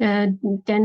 10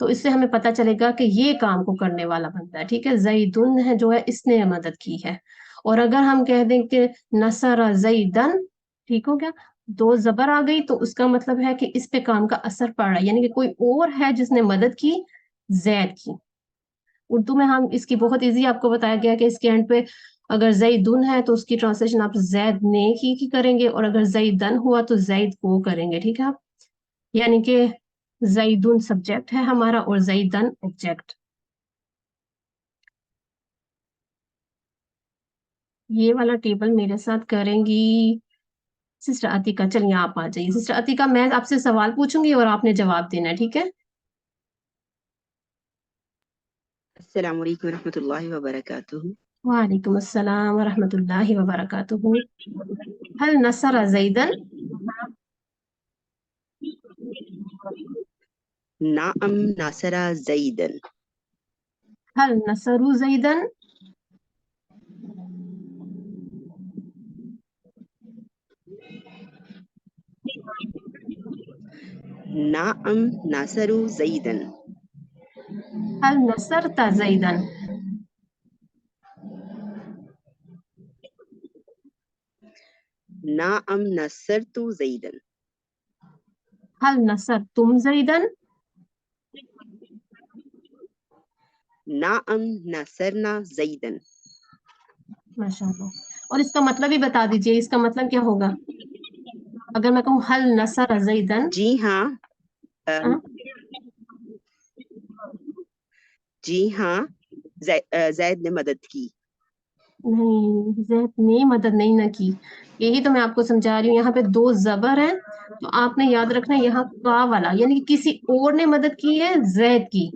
تو اس سے ہمیں پتہ چلے گا کہ یہ کام کو کرنے والا بندہ ہے، ٹھیک ہے. زیدن ہے جو ہے اس نے مدد کی ہے. اور اگر ہم کہہ دیں کہ نصر زیدن، ٹھیک ہو گیا، دو زبر آ گئی تو اس کا مطلب ہے کہ اس پہ کام کا اثر پڑ رہا ہے، یعنی کہ کوئی اور ہے جس نے مدد کی زید کی. اردو میں ہم اس کی بہت ایزی آپ کو بتایا گیا کہ اس کے اینڈ پہ اگر زیدن ہے تو اس کی ٹرانسلیشن آپ زید نے کی کریں گے، اور اگر زیدن ہوا تو زید کو کریں گے، ٹھیک ہے آپ. یعنی کہ زیدن سبجیکٹ ہے ہمارا اور زیدن آبجیکٹ. یہ والا ٹیبل میرے ساتھ کریں گی سسٹر عتیقہ. چلیے آپ آ جائیے سسٹر عتیقہ، میں آپ سے سوال پوچھوں گی اور آپ نے جواب دینا ہے، ٹھیک ہے. السلام علیکم ورحمۃ اللہ وبرکاتہ. وعلیکم السلام ورحمۃ اللہ وبرکاتہ. هل نصر زیدن؟ نعم ناصر زیدن. هل نصروا زیدن؟ نعم ناصر زیدن. هل نصرت زیدن؟ نعم نصرت زیدن. هل نصرتم زیدن؟ نعم ناصرنا زیدن. ماشاء اللہ. اور اس کا مطلب بھی بتا دیجئے، اس کا مطلب کیا ہوگا اگر میں کہوں هل نصر زیدن؟ جی ہاں، ہاں؟ جی ہاں، زید نے مدد کی. نہیں، زید نے مدد نہیں نہ کی، یہی تو میں آپ کو سمجھا رہی ہوں. یہاں پہ دو زبر ہیں تو آپ نے یاد رکھنا ہے یہاں کا والا، یعنی کہ کسی اور نے مدد کی ہے زید کی.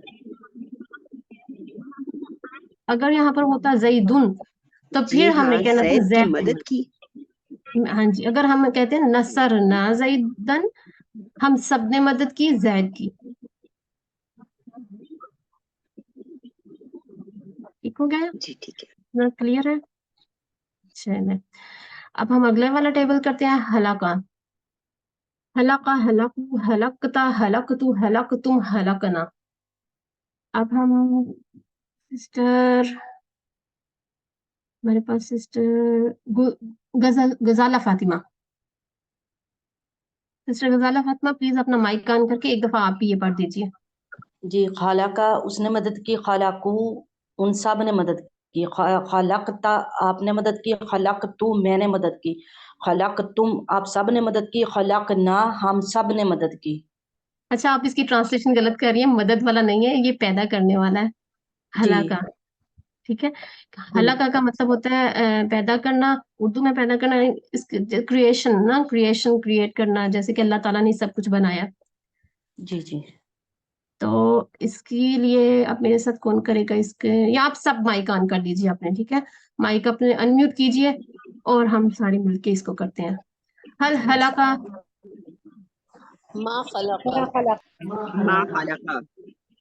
اگر یہاں پر ہوتا زیدن تو جی پھر ہم ہاں، نے کہنا تھا زید کی زید. مدد کی. ہاں جی، اگر ہم کہتے ہیں نصرنا زیدن، ہم سب نے مدد کی زید کی. ٹھیک ہو گیا؟ جی ٹھیک ہے. نا کلیئر ہے؟ چلیں اب ہم اگلے والا ٹیبل کرتے ہیں. ہلاکا، ہلاکا، ہلاکو، ہلاکتا، ہلاکتو، ہلاکتم، ہلاکنا. اب ہم سسٹر، میرے پاس sister Ghazala Fatima, sister Ghazala Fatima please اپنا مائک آن کر کے ایک دفعہ آپ بھی یہ پڑھ دیجیے. جی، خالقہ اس نے مدد کی، خالقو ان سب نے مدد کی، خلقتا آپ نے مدد کی، خلقتو میں نے مدد کی، خلقتم آپ سب نے مدد کی، خلقنا ہم سب نے مدد کی. اچھا آپ اس کی ٹرانسلیشن غلط کر رہی ہیں، مدد والا نہیں ہے یہ، پیدا کرنے والا ہے جی ہلاکا. ٹھیک ہے، جی ہلاکا کا مطلب ہوتا ہے پیدا کرنا. اردو میں پیدا کرنا کریشن نا، کریشن کریٹ کرنا، جیسے کہ اللہ تعالیٰ نے سب کچھ بنایا. جی جی. تو اس کے لیے آپ میرے ساتھ کون کرے گا اس کے، یا آپ سب مائک آن کر دیجیے اپنے، ٹھیک ہے، مائک اپنے انمیوٹ کیجیے اور ہم سارے مل کے اس کو کرتے ہیں. ہل ہلاکا، ما خلق، ما خلق.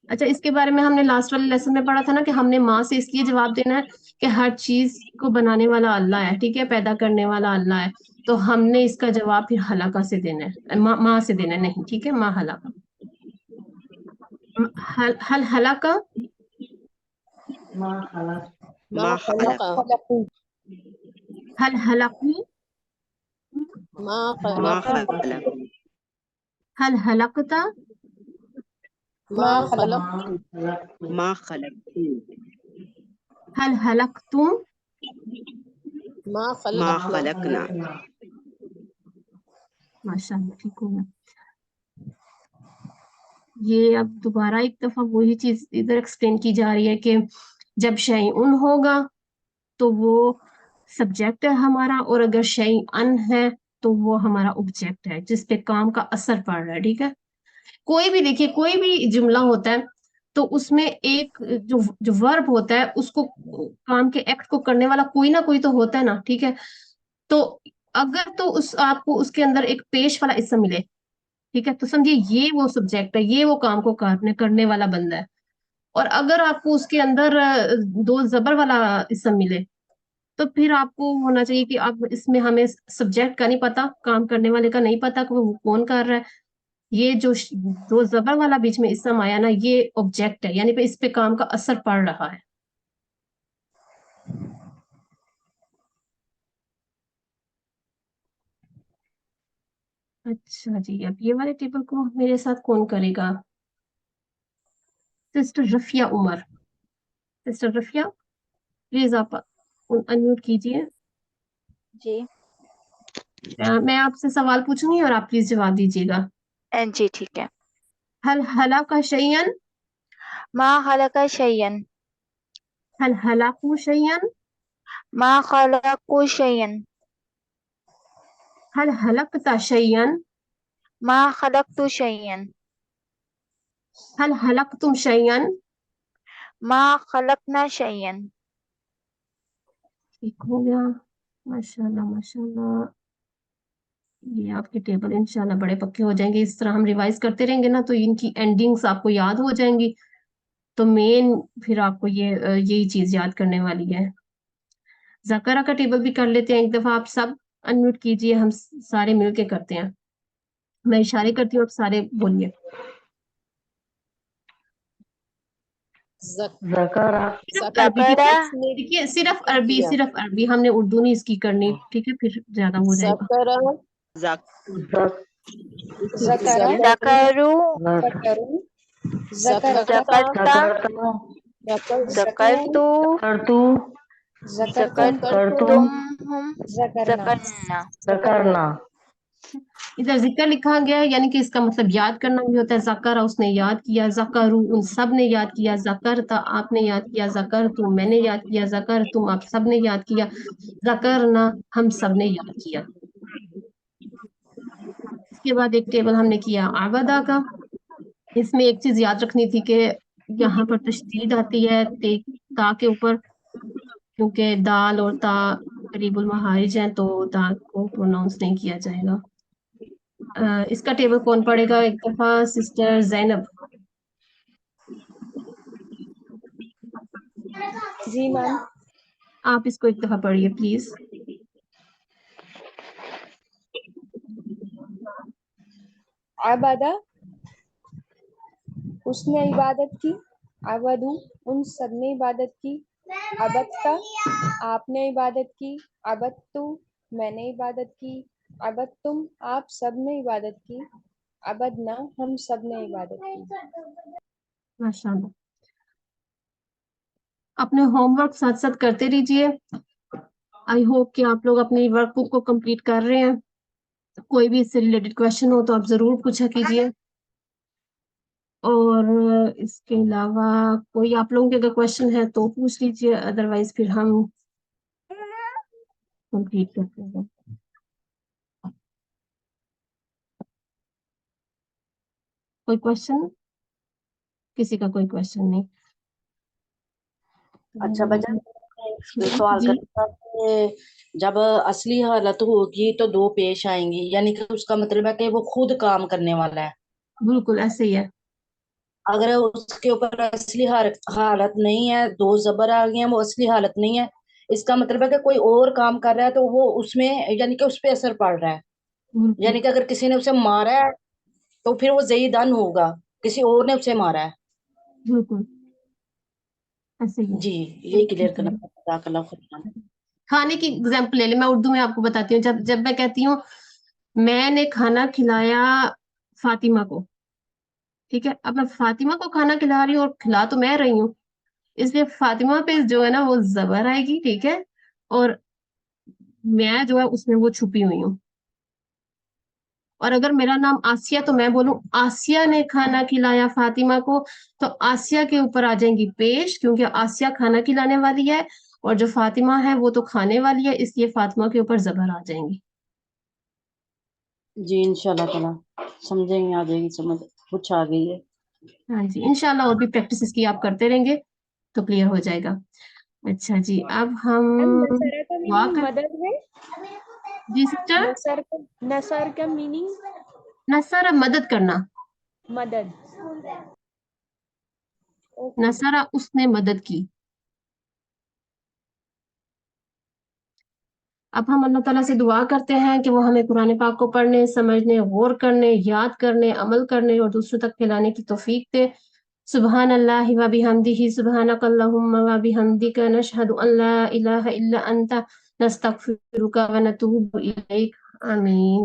اچھا اس کے بارے میں ہم نے لاسٹ والے لیسن میں پڑھا تھا نا کہ ہم نے ماں سے اس لیے جواب دینا ہے کہ ہر چیز کو بنانے والا اللہ ہے، ٹھیک ہے، پیدا کرنے والا اللہ ہے. تو ہم نے اس کا جواب پھر ہلاکا سے دینا ہے، ماں سے دینا ہے نہیں، ٹھیک ہے، ماں ہلاکا. ہل ہلاکا، ما خلق، ما ما خلق، خلق. ہل ہلاکو، ما ما خلق، خلق. ہل ہلاکتا، ما خلق، ما خلق، ما خلق. ہل ہلاکتم، ما ما خلقنا، خلقنا. ماشاء اللہ ٹھیک ہوگا. یہ اب دوبارہ ایک دفعہ وہی چیز ادھر ایکسپلین کی جا رہی ہے کہ جب شیئن ہوگا تو وہ سبجیکٹ ہے ہمارا، اور اگر شیئن ہے تو وہ ہمارا آبجیکٹ ہے جس پہ کام کا اثر پڑ رہا ہے. ٹھیک ہے، کوئی بھی دیکھیے کوئی بھی جملہ ہوتا ہے تو اس میں ایک جو ورب ہوتا ہے اس کو کام کے ایکٹ کو کرنے والا کوئی نہ کوئی تو ہوتا ہے نا. ٹھیک ہے، تو اگر تو آپ کو اس کے اندر ایک پیش والا اسم ملے، ٹھیک ہے، تو سمجھیے یہ وہ سبجیکٹ ہے، یہ وہ کام کو کرنے والا بندہ ہے. اور اگر آپ کو اس کے اندر دو زبر والا اسم ملے تو پھر آپ کو ہونا چاہیے کہ آپ اس میں ہمیں سبجیکٹ کا نہیں پتا، کام کرنے والے کا نہیں پتا کہ وہ کون کر رہا ہے. یہ جو زبر والا بیچ میں اسم آیا نا یہ آبجیکٹ ہے یعنی پہ اس پہ کام کا اثر پڑ رہا ہے. اچھا جی اب یہ والے ٹیبل کو میرے ساتھ کون کرے گا؟ Sister Rafia Umar. Sister Rafia please آپ انمیوٹ کیجئے. جی میں آپ سے سوال پوچھوں گی اور آپ پلیز جواب دیجیے گا. جی ٹھیک ہے. هل هلك شيئا؟ ما خلق شيئا. هل هلكوا شيئا؟ ما خلقوا شيئا. هل هلكت شيئا؟ ما خلقت شيئا. هل هلكتم شيئا؟ ما خلقنا شيئا. ٹھیک ہو گیا ماشاءاللہ ماشاءاللہ. یہ آپ کے ٹیبل انشاءاللہ بڑے پکے ہو جائیں گے. اس طرح ہم ریوائز کرتے رہیں گے نا تو ان کی اینڈنگز آپ کو یاد ہو جائیں گی تو مین پھر آپ کو یہی چیز یاد کرنے والی ہے. ذکرہ کا ٹیبل بھی کر لیتے ہیں ایک دفعہ. آپ سب انمیوٹ کیجئے ہم سارے مل کے کرتے ہیں. میں اشارے کرتی ہوں آپ سارے بولیے. ذکرہ صرف عربی ٹھیک ہے. ذکر دیکھیے صرف عربی ہم نے اردو نہیں اس کی کرنی ٹھیک ہے پھر زیادہ ہو جائے گا. ذکرہ ذکروا ذکرتا ذکرتو ذکرتم ذکرنا. ادھر ذکر لکھا گیا ہے یعنی کہ اس کا مطلب یاد کرنا بھی ہوتا ہے. ذکر اس نے یاد کیا. ذکرو ان سب نے یاد کیا. ذکرتا آپ نے یاد کیا. ذکر تم میں نے یاد کیا. ذکر تم آپ سب نے یاد کیا. ذکرنا ہم سب نے یاد کیا. اس کے بعد ایک ٹیبل ہم نے کیا عبدہ کا. اس میں ایک چیز یاد رکھنی تھی کہ یہاں پر تشدید آتی ہے تا کے اوپر کیونکہ دال اور تا قریب المخارج ہیں تو دال کو پروناؤنس نہیں کیا جائے گا. اس کا ٹیبل کون پڑھے گا ایک دفعہ؟ سسٹر زینب. جی میم. آپ اس کو ایک دفعہ پڑھیے پلیز. عبادہ اس نے عبادت کی. عبدو ان سب نے عبادت کی. عبدتا آپ نے عبادت کی. عبدتو میں نے عبادت کی. عبدتم آپ سب نے عبادت کی. عبدنا ہم سب نے عبادت کی. ماشاءاللہ. اپنے ہوم ورک ساتھ ساتھ کرتے رہیے. آئی ہوپ کہ آپ لوگ اپنی ورک بک کو کمپلیٹ کر رہے ہیں. کوئی بھی اس سے ریلیٹڈ کویشچن ہو تو آپ ضرور پوچھا کیجیے. اور اس کے علاوہ کوئی آپ لوگوں کے اگر کویشچن ہے تو پوچھ لیجیے ادروائز پھر ہم کمپلیٹ کرتے ہیں. کوئی کویشچن؟ کسی کا کوئی کویشچن نہیں. اچھا بچہ سوال جی کرتا کہ جب اصلی حالت ہوگی تو دو پیش آئیں گی یعنی کہ اس کا مطلب ہے کہ وہ خود کام کرنے والا ہے. بالکل ایسے ہی ہے. اگر اس کے اوپر اصلی حالت نہیں ہے دو زبر آ گئے ہیں وہ اصلی حالت نہیں ہے اس کا مطلب ہے کہ کوئی اور کام کر رہا ہے تو وہ اس میں یعنی کہ اس پہ اثر پڑ رہا ہے. بالکل یعنی کہ اگر کسی نے اسے مارا ہے تو پھر وہ زیدن ہوگا کسی اور نے اسے مارا ہے. بالکل ایسے ہی ہے. جی یہی کلیئر کرنا جزاک اللہ خیر. کھانے کی اگزامپل لے لیں. میں اردو میں آپ کو بتاتی ہوں. جب میں کہتی ہوں میں نے کھانا کھلایا فاطمہ کو ٹھیک ہے. اب میں فاطمہ کو کھانا کھلا رہی ہوں اور کھلا تو میں رہی ہوں اس لیے فاطمہ پہ جو ہے نا وہ زبر آئے گی ٹھیک ہے اور میں جو ہے اس میں وہ چھپی ہوئی ہوں. اور اگر میرا نام آسیہ تو میں بولوں آسیہ نے کھانا کھلایا فاطمہ کو تو آسیہ کے اوپر آ جائیں گی پیش کیونکہ آسیہ کھانا کھلانے والی ہے اور جو فاطمہ ہے وہ تو کھانے والی ہے اس لیے فاطمہ کے اوپر زبر آ جائیں گی. جی انشاءاللہ تعالی سمجھیں گے آ جائے گی سمجھ کچھ آ گئی ہے. ہاں جی انشاءاللہ اور بھی پریکٹس اس کی آپ کرتے رہیں گے تو کلیئر ہو جائے گا. اچھا جی اب ہم نصر کا دعا میننگ کر. مدد ہے. جی سسٹر. نصر کا میننگ نصر مدد کرنا. مدد. نصرہ اس نے مدد کی. اب ہم اللہ تعالیٰ سے دعا کرتے ہیں کہ وہ ہمیں قرآن پاک کو پڑھنے، سمجھنے، غور کرنے، یاد کرنے، عمل کرنے اور دوسروں تک پھیلانے کی توفیق دے۔ سبحان اللہ و بحمدہ، سبحانک اللہم و بحمدک، نشہد ان لا الہ الا انت، نستغفرک و نتوب الیک۔ آمین۔